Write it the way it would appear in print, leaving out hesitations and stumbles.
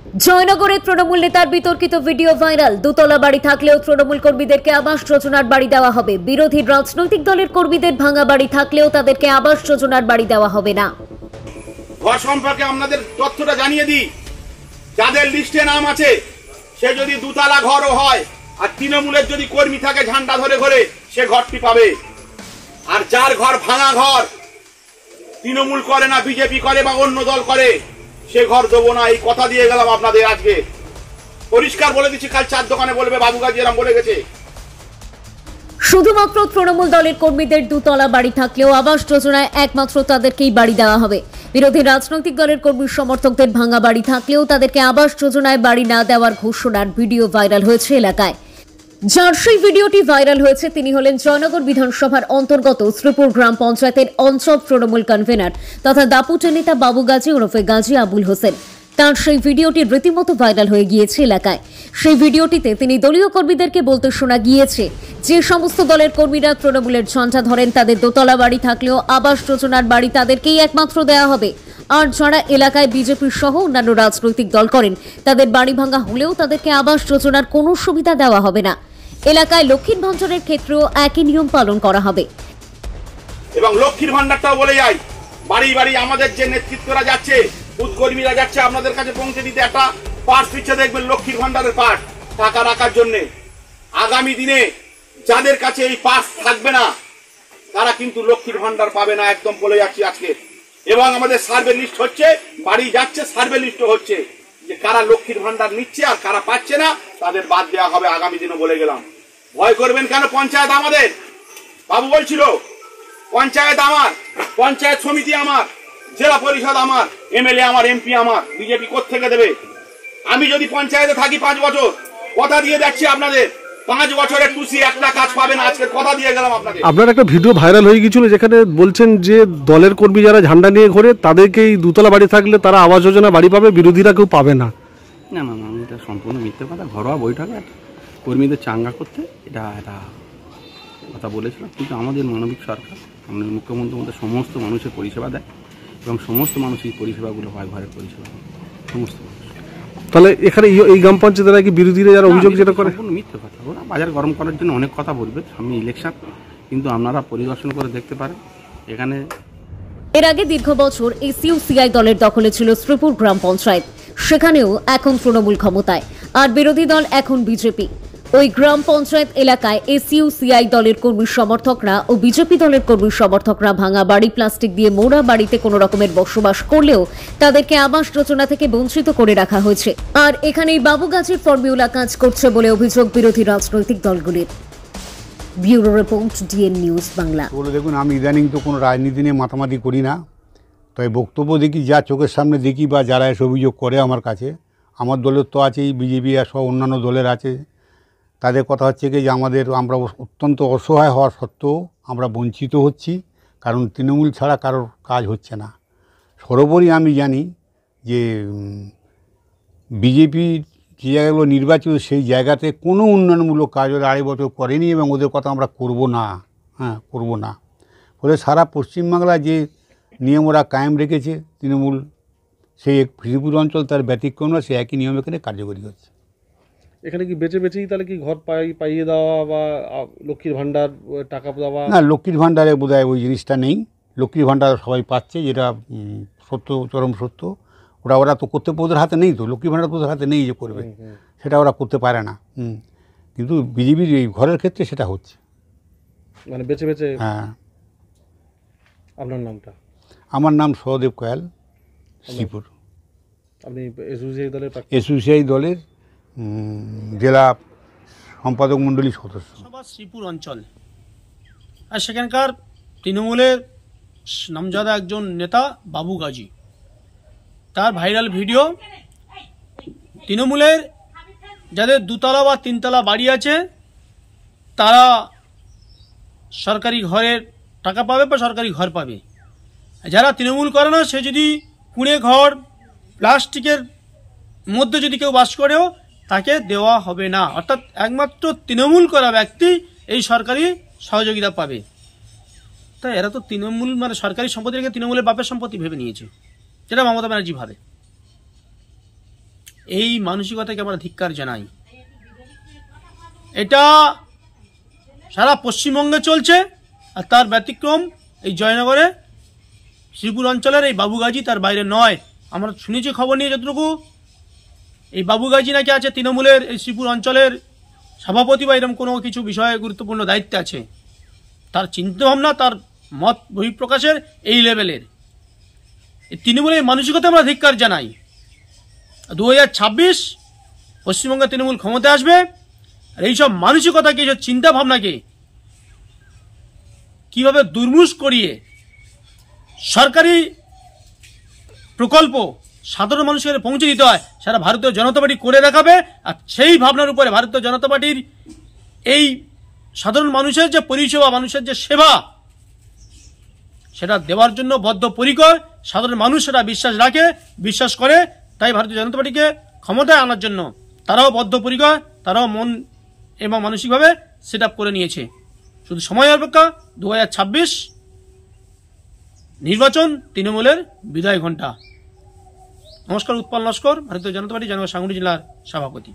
জয়নগরে তৃণমূল নেতার বিতর্কিত video viral. দোতলা বাড়ি থাকলেও তৃণমূল কর্মীদেরকে আবাস যোজনার বাড়ি দেওয়া হবে। বিরোধী রাজনৈতিক দলের কর্মীদের ভাঙা বাড়ি থাকলেও তাদেরকে আবাস যোজনার বাড়ি দেওয়া হবে না। ঘর সম্পর্কে আপনাদের তথ্যটা জানিয়ে দিই, যাদের লিস্টে নাম আছে সে যদি দুতলা ঘরও হয় আর তৃণমূলের যদি কর্মী থাকে ঝান্ডা ধরে ঘরে, সে ঘরটি পাবে। আর যার ঘর ভাঙা ঘর, তৃণমূল করে না বিজেপি করে বা অন্য দল করে, সে ঘর দেবো না। এই কথা দিয়ে গেলাম আপনাদের আজকে, পরিষ্কার বলে দিচ্ছি। কাল 4 দোকানে বলবে বাবু গাজী এরম বলে গেছে। শুধুমাত্র তৃণমূল দলের কর্মীদের দুতলা বাড়ি থাকলেও আবাস যোজনায় একমাত্র তাদেরকেই বাড়ি দেওয়া হবে। বিরোধী রাজনৈতিক দলের কর্মী সমর্থকদের ভাঙা বাড়ি থাকলেও তাদেরকে আবাস যোজনায় বাড়ি না দেওয়ার ঘোষণার ভিডিও ভাইরাল হয়েছে এলাকায়। যার সেই ভিডিওটি ভাইরাল হয়েছে তিনি হলেন জয়নগর বিধানসভার অন্তর্গত শ্রীপুর গ্রাম পঞ্চায়েতের অঞ্চল তৃণমূল কনভেনার তথা দাপুটে নেতা বাবু গাজী ওরফে গাজী আবুল হোসেন। তার সেই ভিডিওটি রীতিমতো ভাইরাল হয়ে গিয়েছে এলাকায়। সেই ভিডিওটিতে তিনি দলীয় কর্মীদেরকে বলতে শোনা গিয়েছে, যে সমস্ত দলের কর্মীরা তৃণমূলের ঝঞ্ঝা ধরেন তাদের দোতলা বাড়ি থাকলেও আবাস যোজনার বাড়ি তাদেরকেই একমাত্র দেওয়া হবে। আর যারা এলাকায় বিজেপি সহ অন্যান্য রাজনৈতিক দল করেন তাদের বাড়ি ভাঙা হলেও তাদেরকে আবাস যোজনার কোনো সুবিধা দেওয়া হবে না। এলাকায় লক্ষ্মীর ভাণ্ডারের ক্ষেত্রেও একই নিয়ম পালন করা হবে। এবং লক্ষ্মীর ভাণ্ডারটাও বলে যাই, বাড়ি বাড়ি আমাদের যে নেতৃত্বরা যাচ্ছে, বুথ কর্মীরা যাচ্ছে আপনাদের কাছে পৌঁছে দিতে, একটা পার্স পিছিয়ে দেখবেন লক্ষ্মীর ভাণ্ডারের পার্স টাকা রাখার জন্য। আগামী দিনে যাদের কাছে এই পার্স থাকবে না তারা কিন্তু লক্ষ্মীর ভাণ্ডার পাবে না, একদম বলে যাচ্ছি আজকে। এবং আমাদের সার্ভে লিস্ট হচ্ছে, বাড়ি যাচ্ছে, সার্ভে লিস্টও হচ্ছে, যে কারা লক্ষ্মীর ভাণ্ডার নিচ্ছে আর কারা পাচ্ছে না তাদের বাদ দেওয়া হবে আগামী দিনে, বলে গেলাম। ভয় করবেন কেন? পঞ্চায়েত আমাদের, বাবু বলছিল পঞ্চায়েত আমার, পঞ্চায়েত সমিতি আমার, জেলা পরিষদ আমার, এমএলএ আমার, এমপি আমার, বিজেপি কোত্থেকে দেবে? আমি যদি পঞ্চায়েতে থাকি 5 বছর, কথা দিয়ে যাচ্ছি আপনাদের 5 বছরের টুসি একটা কাজ পাবেন, আজকে কথা দিয়ে গেলাম আপনাদের। আপনার একটা ভিডিও ভাইরাল হয়ে গিয়েছিল যেখানে বলছেন যে দলের কর্মী যারা ঝান্ডা নিয়ে ঘোরে তাদেরকেই দুতলা বাড়ি থাকলে তারা আবাস যোজনা বাড়ি পাবে, বিরোধীরা কেউ পাবে না। না না না, এটা সম্পূর্ণ মিথ্যে কথা। ঘরোয়া বৈঠকে কর্মীদের চাঙ্গা করতে এটা কথা বলেছিলাম। কিন্তু আমাদের মানবিক সরকার, আমাদের মুখ্যমন্ত্রী আমাদের সমস্ত মানুষের পরিষেবা দেয় এবং সমস্ত মানুষ এই পরিষেবাগুলো পায়, ঘরের পরিষেবা সমস্ত মানুষ। তাহলে এখানে এই গ্রাম পঞ্চায়েতে কি বিরোধীরা যারা অভিযোগ যেটা করে, সম্পূর্ণ মিথ্যে কথা। ওরা বাজার গরম করার জন্য অনেক কথা বলবে, সামনে ইলেকশন, কিন্তু আপনারা পরিদর্শন করে দেখতে পারেন এখানে। এর আগে দীর্ঘ বছর এসইউসিআই দলের দখলে ছিল শ্রীপুর গ্রাম পঞ্চায়েত, সেখানেও এখন তৃণমূল ক্ষমতায় আর বিরোধী দল এখন বিজেপি। ওই গ্রাম পঞ্চায়েত এলাকায় এসইউসিআই দলের কর্মী সমর্থকরা ও বিজেপি দলের কর্মী সমর্থকরা ভাঙা বাড়ি, প্লাস্টিক দিয়ে মোড়া বাড়িতে কোনো রকমের বসবাস করলেও তাদেরকে আবাস যোজনা থেকে বঞ্চিত করে রাখা হয়েছে। আর এখানেই বাবু গাজীর ফর্মুলা কাজ করছে বলে অভিযোগ বিরোধী রাজনৈতিক দলগুলির। Bureau report, DN news Bangla. দেখুন, আমি ইদানিং তো কোনো রাজনীতি নিয়ে মাতামাতি করি না, তবে বক্তব্য দেখি, যা চোখের সামনে দেখি বা যারা এসে অভিযোগ করে আমার কাছে, আমার দলের তো আছেই, বিজেপি আর সব অন্যান্য দলের আছে। তাদের কথা হচ্ছে কি যে আমরা অত্যন্ত অসহায় হওয়া সত্ত্বেও আমরা বঞ্চিত হচ্ছি, কারণ তৃণমূল ছাড়া কারোর কাজ হচ্ছে না। সর্বোপরি আমি জানি যে বিজেপি যে জায়গাগুলো নির্বাচিত সেই জায়গাতে কোনো উন্নয়নমূলক কাজ ওরা 2.5 বছর করেনি এবং ওদের কথা আমরা করব না, করব না। ফলে সারা পশ্চিমবাংলায় যে নিয়ম ওরা কায়েম রেখেছে তৃণমূল, সেই শ্রীপুর অঞ্চল তার ব্যতিক্রম না, সে একই নিয়ম এখানে কার্যকরী হচ্ছে। এখানে কি বেচেই তাহলে কি ঘর পাইয়ে দেওয়া বা লক্ষ্মীর ভাণ্ডার টাকা দেওয়া? না, লক্ষ্মীর ভাণ্ডারে বোধহয় ওই জিনিসটা নেই। লক্ষ্মীর ভাণ্ডার সবাই পাচ্ছে, যেটা সত্য, চরম সত্য। ওরা তো করতে, ওদের হাতে নেই, তো লক্ষ্মীর ভাণ্ডার ওদের হাতে নেই যে করবে, সেটা ওরা করতে পারে না। কিন্তু বিজেপির এই ঘরের ক্ষেত্রে সেটা হচ্ছে, মানে বেচে। হ্যাঁ। আপনার নামটা? আমার নাম সহদেব কয়াল, শ্রীপুর। আপনি এসইউসিআই দলের জেলা সম্পাদক মণ্ডলী সদস্য। শ্রীপুর অঞ্চল, আর সেখানকার তৃণমূলের নামজাদা একজন নেতা বাবু গাজী, তার ভাইরাল ভিডিও। তৃণমূলের যাদের 2তলা বা 3তলা বাড়ি আছে তারা সরকারি ঘরের টাকা পাবে বা সরকারি ঘর পাবে। যারা তৃণমূল করে না, সে যদি কুঁড়ে ঘর, প্লাস্টিকের মধ্যে যদি কেউ বাস করেও তাকে দেওয়া হবে না। অর্থাৎ একমাত্র তৃণমূল করা ব্যক্তি এই সরকারি সহযোগিতা পাবে। তাই এরা তো তৃণমূল মানে সরকারি সম্পত্তি রেখে তৃণমূলের বাপের সম্পত্তি ভেবে নিয়েছে, যেটা মমতা ব্যানার্জি ভাবে। এই মানসিকতাকে আমরা ধিক্কার জানাই। এটা সারা পশ্চিমবঙ্গে চলছে, আর তার ব্যতিক্রম এই জয়নগরে শ্রীপুর অঞ্চলের এই বাবুগাজী, তার বাইরে নয়। আমরা শুনেছি খবর নিয়ে যতটুকু, এই বাবুগাজী নাকি আছে তৃণমূলের এই শ্রীপুর অঞ্চলের সভাপতি বা এরকম কোনো কিছু বিষয়ে গুরুত্বপূর্ণ দায়িত্বে আছে। তার চিন্তাভাবনা, তার মত বহিঃপ্রকাশের এই লেভেলের। এই তৃণমূলের মানসিকতা আমরা ধিক্কার জানাই। 2026 পশ্চিমবঙ্গে তৃণমূল ক্ষমতায় আসবে, আর এইসব মানসিকতাকে, এইসব চিন্তাভাবনাকে কিভাবে দুর্মুষ করিয়ে সরকারি প্রকল্প সাধারণ মানুষের পৌঁছে দিতে হয় সারা ভারতীয় জনতা পার্টি করে দেখাবে। আর সেই ভাবনার উপরে ভারতীয় জনতা পার্টির এই সাধারণ মানুষের যে পরিষেবা, মানুষের যে সেবা, সেটা দেওয়ার জন্য বদ্ধপরিকর। সাধারণ মানুষ সেটা বিশ্বাস করে, তাই ভারতীয় জনতা পার্টিকে ক্ষমতায় আনার জন্য তারাও বদ্ধপরিকর, তারাও মন এবং মানসিকভাবে সেট আপ করে নিয়েছে। শুধু সময় অপেক্ষা, 2026 নির্বাচন, তৃণমূলের বিদায় ঘণ্টা। নমস্কার, উৎপল নস্কর, ভারতীয় জনতা পার্টি জনগণ সাংগঠনিক জেলার সভাপতি।